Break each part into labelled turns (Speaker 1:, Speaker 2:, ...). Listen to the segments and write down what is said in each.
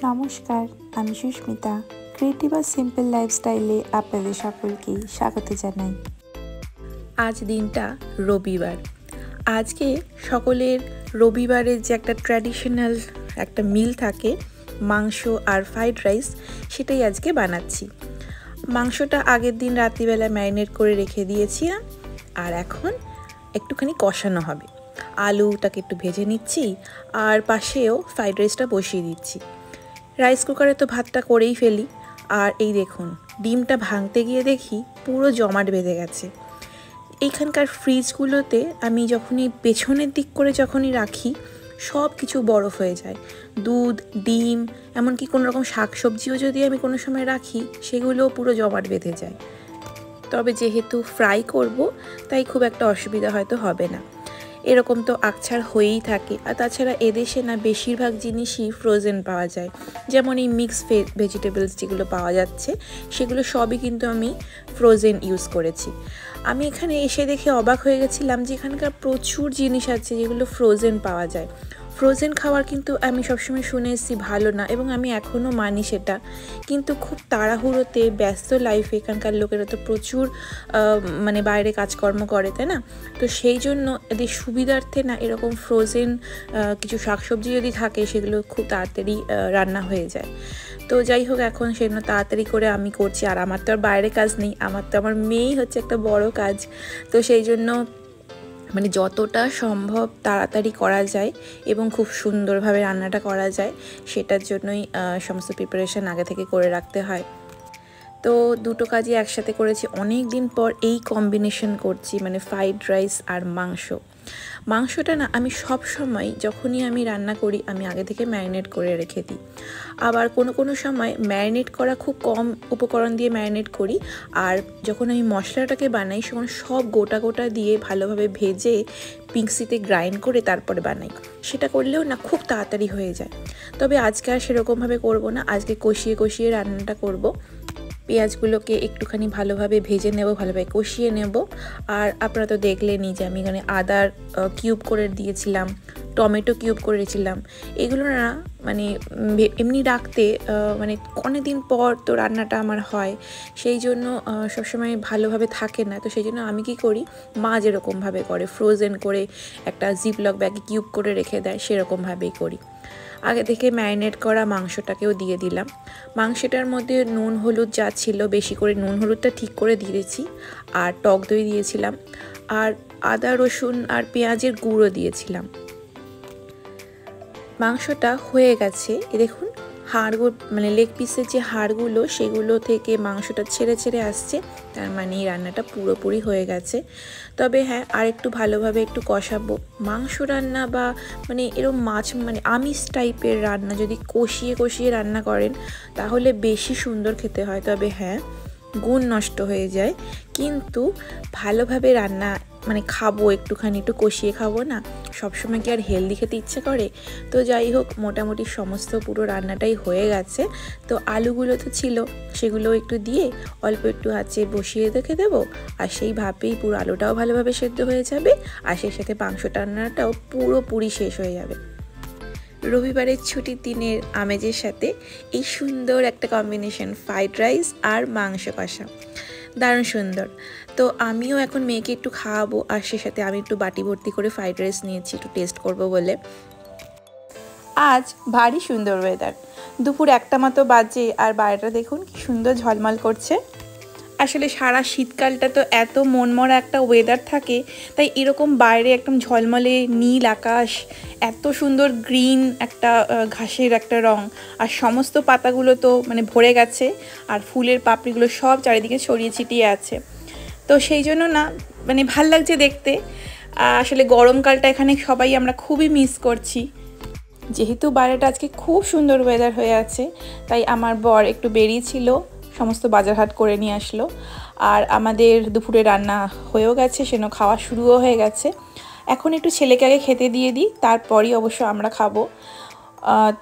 Speaker 1: নমস্কার, আমি সুস্মিতা। ক্রিয়েটিভ আর সিম্পল লাইফস্টাইলে আপনাদের সকলকে স্বাগত জানাই।
Speaker 2: আজ দিনটা রবিবার। আজকে সকলের রবিবারের যে একটা ট্র্যাডিশনাল একটা মিল থাকে, মাংস আর ফ্রাইড রাইস, সেটাই আজকে বানাচ্ছি। মাংসটা আগের দিন রাত্রিবেলা ম্যারিনেট করে রেখে দিয়েছিলাম, আর এখন একটুখানি কষানো হবে। আলুটাকে একটু ভেজে নিচ্ছি, আর পাশেও ফ্রাইড রাইসটা বসিয়ে দিচ্ছি। রাইস কুকারে তো ভাতটা করেই ফেলি, আর এই দেখুন ডিমটা ভাঙতে গিয়ে দেখি পুরো জমাট বেঁধে গেছে। এইখানকার ফ্রিজগুলোতে আমি যখনই পেছনের দিক করে যখনই রাখি, সব কিছু বরফ হয়ে যায়। দুধ, ডিম, এমনকি কোনো রকম শাকসবজিও যদি আমি কোনো সময় রাখি, সেগুলোও পুরো জমাট বেঁধে যায়। তবে যেহেতু ফ্রাই করব, তাই খুব একটা অসুবিধা হয়তো হবে না। এরকম তো আকছার হয়েই থাকে। আর তাছাড়া এদেশে না বেশিরভাগ জিনিসই ফ্রোজেন পাওয়া যায়, যেমন এই মিক্স ভেজিটেবলস যেগুলো পাওয়া যাচ্ছে, সেগুলো সবই কিন্তু আমি ফ্রোজেন ইউজ করেছি। আমি এখানে এসে দেখে অবাক হয়ে গেছিলাম যে এখানকার প্রচুর জিনিস আছে যেগুলো ফ্রোজেন পাওয়া যায়। ফ্রোজেন খাওয়ার কিন্তু আমি সবসময় শুনে এসেছি ভালো না, এবং আমি এখনও মানি সেটা। কিন্তু খুব তাড়াহুড়োতে ব্যস্ত লাইফে এখানকার লোকেরা তো প্রচুর বাইরে কাজকর্ম করে, তাই না? তো সেই জন্য এদের সুবিধার্থে না এরকম ফ্রোজেন কিছু শাকসবজি যদি থাকে, সেগুলো খুব তাড়াতাড়ি রান্না হয়ে যায়। তো যাই হোক, এখন সেজন্য তাড়াতাড়ি করে আমি করছি। আর আমার তো আর বাইরে কাজ নেই, আমার মেয়েই হচ্ছে একটা বড় কাজ। তো সেই জন্য যতটা সম্ভব তাড়াতাড়ি করা যায় এবং খুব সুন্দরভাবে রান্নাটা করা যায়, সেটার জন্যই সমস্ত প্রিপারেশান আগে থেকে করে রাখতে হয়। তো দুটো কাজই একসাথে করেছি। অনেক দিন পর এই কম্বিনেশন করছি, ফ্রাইড রাইস আর মাংস। মাংসটা না আমি সব সময় যখনই আমি রান্না করি, আমি আগে থেকে ম্যারিনেট করে রেখে দিই। আবার কোনো সময় ম্যারিনেট করা খুব কম উপকরণ দিয়ে ম্যারিনেট করি, আর যখন আমি মশলাটাকে বানাই, তখন সব গোটা দিয়ে ভালোভাবে ভেজে মিক্সিতে গ্রাইন্ড করে তারপরে বানাই। সেটা করলেও না খুব তাড়াতাড়ি হয়ে যায়। তবে আজকে আর সেরকমভাবে করবো না, আজকে কষিয়ে রান্নাটা করব। পেঁয়াজগুলোকে একটুখানি ভালোভাবে ভেজে নেব, ভালোভাবে কষিয়ে নেব। আর আপনারা তো দেখলেনই যে আমি এখানে আদার কিউব করে দিয়েছিলাম, টমেটো কিউব করেছিলাম। এগুলো না এমনি রাখতে অনেক দিন পর তো রান্নাটা আমার হয়, সেই জন্য সবসময় ভালোভাবে থাকে না। তো সেই জন্য আমি কি করি, মা যেরকমভাবে করে ফ্রোজেন করে একটা জিপলক ব্যাগে কিউব করে রেখে দেয়, সেরকমভাবেই করি। আগে থেকে ম্যারিনেট করা মাংসটাকেও দিয়ে দিলাম। মাংসটার মধ্যে নুন হলুদ যা ছিল, বেশি করে নুন হলুদটা ঠিক করে দিয়েছি, আর টক দই দিয়েছিলাম, আর আদা রসুন আর পেঁয়াজের গুঁড়ো দিয়েছিলাম। মাংসটা হয়ে গেছে, দেখুন হাড়গুলো লেগ পিসের যে হাড়গুলো, সেগুলো থেকে মাংসটা ছেড়ে আসছে, তার এই রান্নাটা পুরোপুরি হয়ে গেছে। তবে হ্যাঁ, আর একটু ভালোভাবে একটু কষাবো। মাংস রান্না বা এরকম মাছ আমিষ টাইপের রান্না যদি কষিয়ে রান্না করেন, তাহলে বেশি সুন্দর খেতে হয়। তবে হ্যাঁ, গুণ নষ্ট হয়ে যায়। কিন্তু ভালোভাবে রান্না খাবো, একটু কষিয়ে খাবো না, সবসময় কি আর হেলদি খেতে ইচ্ছে করে? তো যাই হোক, মোটামুটি সমস্ত পুরো রান্নাটাই হয়ে গেছে। তো আলুগুলো তো ছিল, সেগুলো একটু দিয়ে অল্প একটু আঁচে বসিয়ে রেখে দেবো, আর সেই ভাবেই পুরো আলুটাও ভালোভাবে সেদ্ধ হয়ে যাবে, আর সেই সাথে মাংস রান্নাটাও পুরোপুরি শেষ হয়ে যাবে। রবিবারের ছুটির দিনের আমেজের সাথে এই সুন্দর একটা কম্বিনেশন, ফ্রাইড রাইস আর মাংস কষা, দারুণ সুন্দর। তো আমিও এখন মেয়েকে একটু খাওয়াবো, আর সে সাথে আমি একটু বাটি ভর্তি করে ফ্রাইড রাইস নিয়েছি একটু টেস্ট করব বলে। আজ ভারী সুন্দর ওয়েদার, দুপুর 1টা মতো বাজে, আর বাইরেটা দেখুন কি সুন্দর ঝলমল করছে। আসলে সারা শীতকালটা তো এত মনমরা একটা ওয়েদার থাকে, তাই এরকম বাইরে একদম ঝলমলে নীল আকাশ, এত সুন্দর গ্রিন একটা ঘাসের একটা রং, আর সমস্ত পাতাগুলো তো ভরে গেছে, আর ফুলের পাপড়িগুলো সব চারিদিকে ছড়িয়ে ছিটিয়ে আছে। তো সেই জন্য না ভাল লাগছে দেখতে। আসলে গরমকালটা এখানে সবাই আমরা খুবই মিস করছি। যেহেতু বাইরেটা আজকে খুব সুন্দর ওয়েদার হয়ে আছে, তাই আমার বর একটু বেরিয়েছিল, সমস্ত বাজারহাট করে নিয়ে আসলো। আর আমাদের দুপুরে রান্না হয়েও গেছে, সেজন্য খাওয়া শুরুও হয়ে গেছে। এখন একটু ছেলেকে আগে খেতে দিয়ে দিই, তারপরই অবশ্য আমরা খাবো।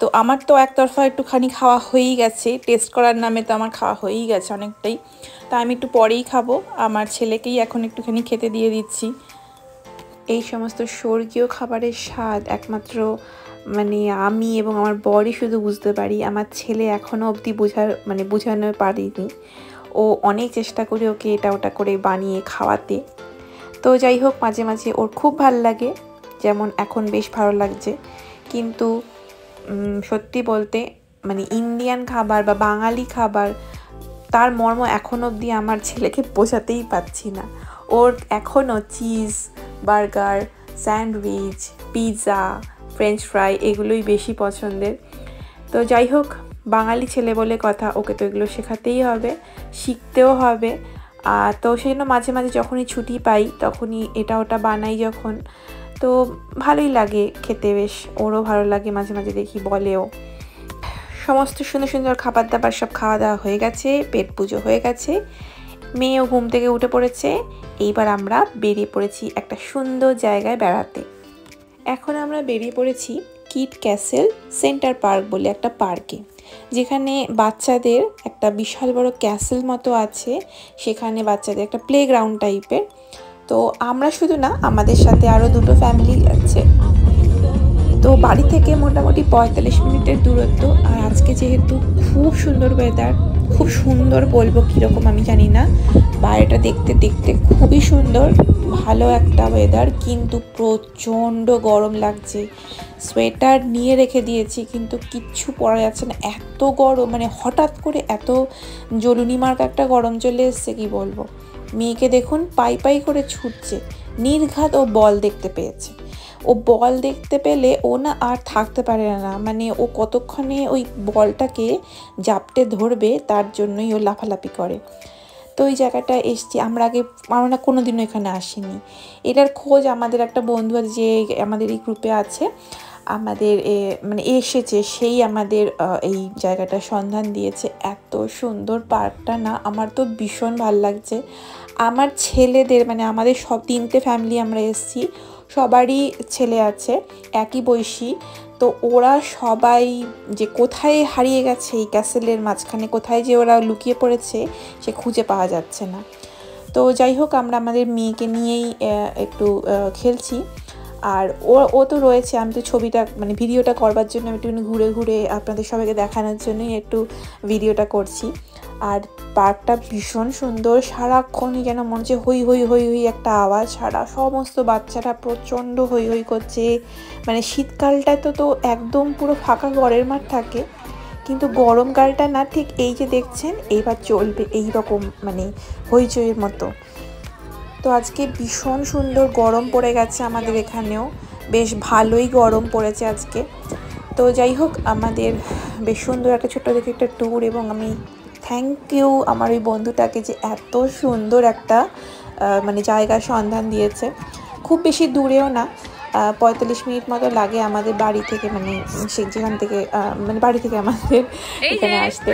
Speaker 2: তো আমার তো একতরফা একটুখানি খাওয়া হয়েই গেছে, টেস্ট করার নামে তো আমার খাওয়া হয়েই গেছে অনেকটাই। তা আমি একটু পরেই খাবো, আমার ছেলেকেই এখন একটুখানি খেতে দিয়ে দিচ্ছি। এই সমস্ত স্বর্গীয় খাবারের স্বাদ একমাত্র মানে আমি এবং আমার বরই শুধু বুঝতে পারি। আমার ছেলে এখনও অবধি বোঝানো পারিনি। ও অনেক চেষ্টা করে ওকে এটা ওটা করে বানিয়ে খাওয়াতে। তো যাই হোক, মাঝে মাঝে ওর খুব ভাল লাগে, যেমন এখন বেশ ভালো লাগছে। কিন্তু সত্যি বলতে মানে ইন্ডিয়ান খাবার বা বাঙালি খাবার তার মর্ম এখন অবধি আমার ছেলেকে বোঝাতেই পারছি না। ওর এখনও cheese, burger, sandwich, pizza, French fry এগুলোই বেশি পছন্দের। তো যাই হোক, বাঙালি ছেলে বলে কথা, ওকে তো এগুলো শেখাতেই হবে, শিখতেও হবে। তো সেই জন্য মাঝে মাঝে যখনই ছুটি পাই তখনই এটা ওটা বানাই যখন, তো ভালোই লাগে খেতে, বেশ ওরও ভালো লাগে, মাঝে মাঝে দেখি বলেও। সমস্ত সুন্দর সুন্দর খাবার দাবার সব খাওয়া দাওয়া হয়ে গেছে, পেট পুজো হয়ে গেছে, মেয়েও ঘুম থেকে উঠে পড়েছে। এইবার আমরা বেরিয়ে পড়েছি একটা সুন্দর জায়গায় বেড়াতে। এখন আমরা বেরিয়ে পড়েছি কিড ক্যাসেল সেন্টার পার্ক বলে একটা পার্কে, যেখানে বাচ্চাদের একটা বিশাল বড় ক্যাসেল মতো আছে। সেখানে বাচ্চাদের একটা প্লেগ্রাউন্ড টাইপের। তো আমরা শুধু না, আমাদের সাথে আরও দুটো ফ্যামিলি আছে। তো বাড়ি থেকে মোটামুটি 45 মিনিটের দূরত্ব। আর আজকে যেহেতু খুব সুন্দর ওয়েদার, খুব সুন্দর বলবো কীরকম আমি জানি না, বাইরেটা দেখতে দেখতে খুবই সুন্দর, ভালো একটা ওয়েদার, কিন্তু প্রচণ্ড গরম লাগছে। সোয়েটার নিয়ে রেখে দিয়েছি কিন্তু কিচ্ছু পরা যাচ্ছে না, এত গরম, মানে হঠাৎ করে এত জ্বলুনি মার্কা একটা গরম চলে এসছে, কি বলবো। মেয়েকে দেখুন পাই পাই করে ছুটছে, নির্ঘাত ও বল দেখতে পেয়েছে। ও বল দেখতে পেলে ও না আর থাকতে পারে না, মানে ও কতক্ষণে ওই বলটাকে জাপটে ধরবে তার জন্যই ও লাফালাফি করে। তো ওই জায়গাটা এসছি আমরা কোনোদিনও এখানে আসিনি। এটার খোঁজ আমাদের একটা বন্ধু যে আমাদের এই গ্রুপে আছে, আমাদের মানে এসেছে, সেই আমাদের এই জায়গাটার সন্ধান দিয়েছে। এত সুন্দর পার্কটা না, আমার তো ভীষণ ভালো লাগছে। আমার ছেলেদের মানে আমাদের সব 3টে ফ্যামিলি আমরা এসেছি, সবারই ছেলে আছে একই বয়সী। তো ওরা সবাই যে কোথায় হারিয়ে গেছে এই ক্যাসেলের মাঝখানে, কোথায় যে ওরা লুকিয়ে পড়েছে সে খুঁজে পাওয়া যাচ্ছে না। তো যাই হোক, আমরা আমাদের মেয়েকে নিয়েই একটু খেলছি। আর ও তো রয়েছে, আমি তো ছবিটা মানে ভিডিওটা করবার জন্য আমি একটু ঘুরে ঘুরে আপনাদের সবাইকে দেখানোর জন্যই একটু ভিডিওটা করছি। আর পার্কটা ভীষণ সুন্দর, সারাক্ষণই যেন মনে হচ্ছে হই হই হই হই একটা আওয়াজ, সমস্ত বাচ্চারা প্রচণ্ড হই হই করছে। মানে শীতকালটা তো একদম পুরো ফাঁকা ঘরের মাঠ থাকে, কিন্তু গরমকালটা না, ঠিক এই যে দেখছেন এইবার চলবে এই রকম মানে হইচইয়ের মতো। তো আজকে ভীষণ সুন্দর গরম পড়ে গেছে আমাদের এখানেও, বেশ ভালোই গরম পড়েছে আজকে। তো যাই হোক, আমাদের বেশ সুন্দর একটা ছোট্ট দেখে একটা ট্যুর, এবং আমি থ্যাংক ইউ আমার ওই বন্ধুটাকে যে এত সুন্দর একটা মানে জায়গার সন্ধান দিয়েছে। খুব বেশি দূরেও না, 45 মিনিট মতো লাগে আমাদের বাড়ি থেকে, মানে যেখান থেকে মানে বাড়ি থেকে আমাদের এখানে আসতে।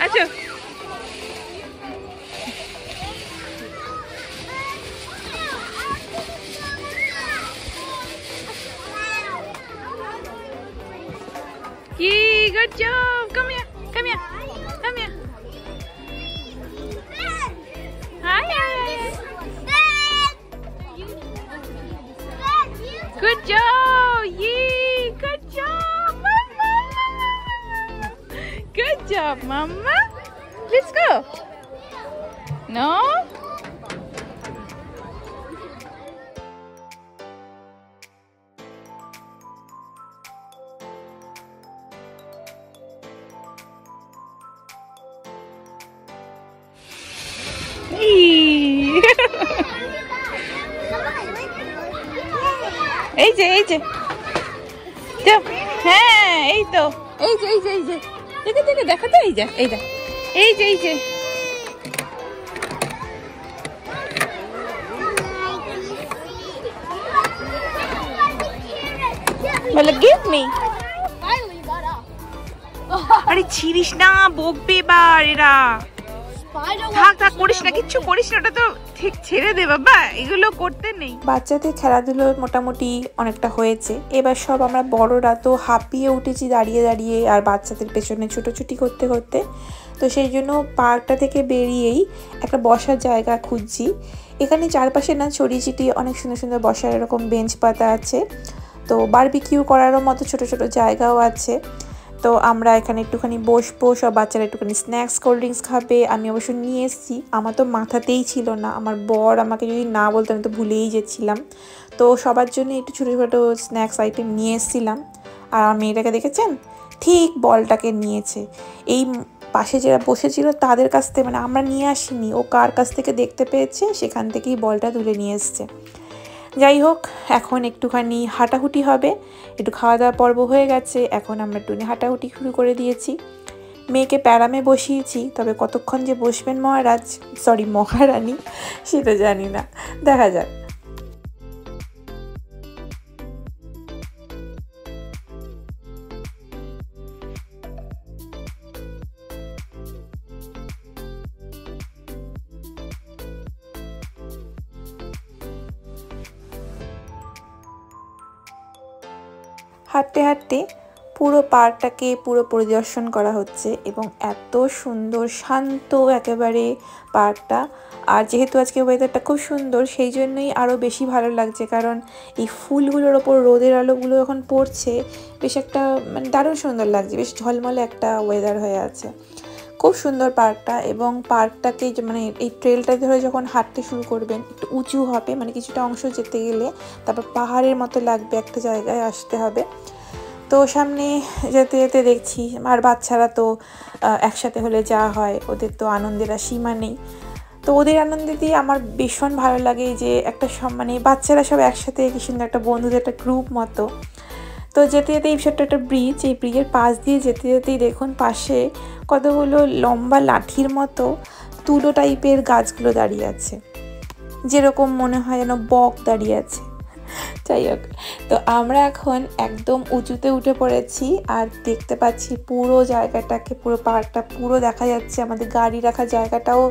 Speaker 2: আচ্ছা, yay, good job. Come here, come here, come here. Hi. Good job. Yay, good job, Mama. Good job, Mama. Let's go. No? এই যে হ্যাঁ, এই তো এই যে দেখে দেখা তো, এই যে বলে গিভ মি। আরে ছিড়িস না, বকবে এবার এরা। থাক করিস না, কিচ্ছু করিস না, ওটা তো ঠিক ছেড়ে দে বাবা, এগুলো করতে নেই। বাচ্চাদের খেলাধুলো মোটামুটি অনেকটা হয়েছে, এবার সব আমরা বড়রা তো হাঁপিয়ে উঠেছি দাঁড়িয়ে দাঁড়িয়ে আর বাচ্চাদের পেছনে ছুটোছুটি করতে করতে। তো সেই জন্য পার্কটা থেকে বেরিয়েই একটা বসার জায়গা খুঁজছি।
Speaker 1: এখানে চারপাশে না ছড়িয়ে ছিটিয়ে অনেক সুন্দর সুন্দর বসার এরকম বেঞ্চ পাতা আছে। তো বারবিকিউ করারও মতো ছোট ছোট জায়গাও আছে। তো আমরা এখানে একটুখানি বসবো, সব বাচ্চারা একটুখানি স্ন্যাক্স কোল্ড ড্রিঙ্কস খাবে। আমি অবশ্য নিয়ে এসেছি, আমার তো মাথাতেই ছিল না, আমার বর আমাকে যদি না বলতো আমি তো ভুলেই যেছিলাম। তো সবার জন্য একটু ছোটো ছোটো স্ন্যাক্স আইটেম নিয়ে এসেছিলাম। আর আমার মেয়েটাকে দেখেছেন, ঠিক বলটাকে নিয়েছে। এই পাশে যারা বসেছিল তাদের কাছ থেকে, মানে আমরা নিয়ে আসিনি, ও কার কাছ থেকে দেখতে পেয়েছে সেখান থেকেই বলটা তুলে নিয়ে এসছে। যাই হোক, এখন একটুখানি হাঁটাহুটি হবে, একটু খাওয়া দাওয়া পর্ব হয়ে গেছে, এখন আমরা একটু হাঁটাহুটি শুরু করে দিয়েছি। মেয়েকে প্যারামে বসিয়েছি, তবে কতক্ষণ যে বসবেন মহারানী সেটা জানি না, দেখা যাক। হাঁটতে হাঁটতে পুরো পার্কটাকে পুরো পরিদর্শন করা হচ্ছে এবং এত সুন্দর শান্ত একেবারে পার্কটা। আর যেহেতু আজকে ওয়েদারটা খুব সুন্দর, সেই জন্যই আরও বেশি ভালো লাগছে, কারণ এই ফুলগুলোর ওপর রোদের আলোগুলো যখন পড়ছে বেশ একটা মানে দারুণ সুন্দর লাগছে, বেশ ঝলমলে একটা ওয়েদার হয়ে আছে। খুব সুন্দর পার্কটা, এবং পার্কটাকে মানে এই ট্রেলটা ধরে যখন হাঁটতে শুরু করবেন একটু উঁচু হবে, মানে কিছুটা অংশ যেতে গেলে তারপর পাহাড়ের মতো লাগবে, একটা জায়গায় আসতে হবে। তো সামনে যেতে যেতে দেখছি, আর বাচ্চারা তো একসাথে হলে যা হয়, ওদের তো আনন্দের আর সীমা নেই। তো ওদের আনন্দে দিয়ে আমার ভীষণ ভালো লাগে যে একটা মানে বাচ্চারা সব একসাথে কি সুন্দর একটা বন্ধুদের একটা গ্রুপ মতো। তো যেতে যেতে এই ছোট্ট একটা ব্রিজ, এই ব্রিজের পাশ দিয়ে যেতে যেতেই দেখুন পাশে কতগুলো লম্বা লাঠির মতো তুলো টাইপের গাছগুলো দাঁড়িয়ে আছে, যেরকম মনে হয় যেন বক দাঁড়িয়ে আছে। যাই হোক, তো আমরা এখন একদম উঁচুতে উঠে পড়েছি আর দেখতে পাচ্ছি পুরো জায়গাটাকে, পুরো পাহাড়টা পুরো দেখা যাচ্ছে, আমাদের গাড়ি রাখার জায়গাটাও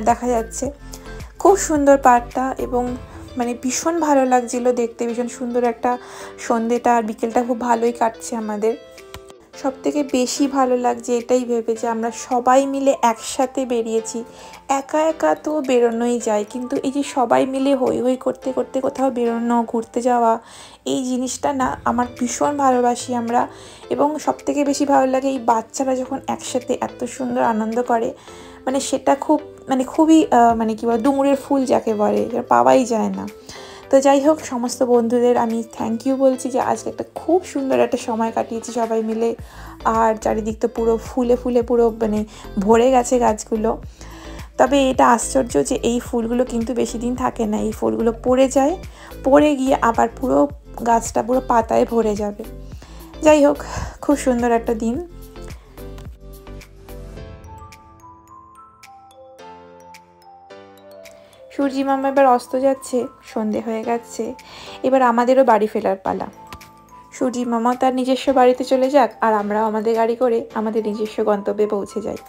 Speaker 1: দেখা যাচ্ছে। খুব সুন্দর পাহাড়টা, এবং মানে ভীষণ ভালো লাগছিল দেখতে, ভীষণ সুন্দর একটা সন্ধ্যেটা আর বিকেলটা খুব ভালোই কাটছে আমাদের। সবথেকে বেশি ভালো লাগছে এটাই ভেবে যে আমরা সবাই মিলে একসাথে বেরিয়েছি। একা একা তো বেরোনোই যায়, কিন্তু এই যে সবাই মিলে হই হই করতে করতে কোথাও বেরোনো, ঘুরতে যাওয়া, এই জিনিসটা না আমার ভীষণ ভালোবাসি আমরা। এবং সবথেকে বেশি ভালো লাগে এই বাচ্চারা যখন একসাথে এত সুন্দর আনন্দ করে, মানে সেটা খুবই মানে কী বলে ডুমুরের ফুল যাকে বলে, পাওয়াই যায় না। তো যাই হোক, সমস্ত বন্ধুদের আমি থ্যাংক ইউ বলছি যে আজকে একটা খুব সুন্দর একটা সময় কাটিয়েছি সবাই মিলে। আর চারিদিক তো পুরো ফুলে ফুলে পুরো মানে ভরে গেছে গাছগুলো। তবে এটা আশ্চর্য যে এই ফুলগুলো কিন্তু বেশি দিন থাকে না, এই ফুলগুলো পড়ে যায়, পড়ে গিয়ে আবার পুরো গাছটা পুরো পাতায় ভরে যাবে। যাই হোক, খুব সুন্দর একটা দিন। সূর্যি মামা এবার অস্ত যাচ্ছে, সন্ধে হয়ে গেছে, এবার আমাদেরও বাড়ি ফেরার পালা। সূর্যি মামা তার নিজস্ব বাড়িতে চলে যাক, আর আমরাও আমাদের গাড়ি করে আমাদের নিজস্ব গন্তব্যে পৌঁছে যাই।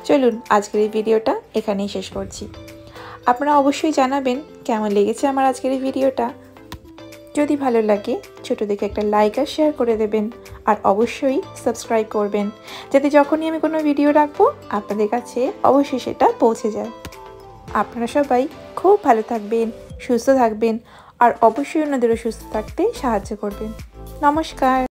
Speaker 1: চলুন আজকের এই ভিডিওটা এখানেই শেষ করছি। আপনারা অবশ্যই জানাবেন কেমন লেগেছে আমার আজকের এই ভিডিওটা। যদি ভালো লাগে ছোট দেখে একটা লাইক আর শেয়ার করে দেবেন, আর অবশ্যই সাবস্ক্রাইব করবেন, যাতে যখনই আমি কোনো ভিডিও রাখবো আপনাদের কাছে অবশ্যই সেটা পৌঁছে যায়। আপনারা সবাই খুব ভালো থাকবেন, সুস্থ থাকবেন, আর অবশ্যই অন্যদেরও সুস্থ থাকতে সাহায্য করবেন। নমস্কার।